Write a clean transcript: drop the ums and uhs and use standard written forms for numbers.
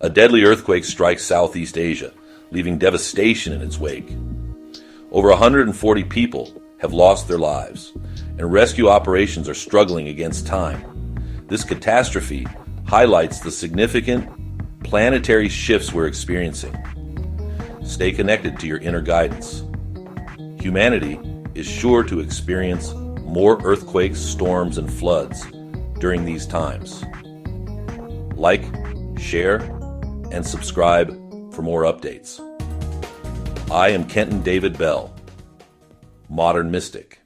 A deadly earthquake strikes Southeast Asia, leaving devastation in its wake. Over 140 people have lost their lives, and rescue operations are struggling against time. This catastrophe highlights the significant planetary shifts we're experiencing. Stay connected to your inner guidance. Humanity is sure to experience more earthquakes, storms, and floods during these times. Like, share, and subscribe for more updates. I am Kenton David Bell, Modern Mystic.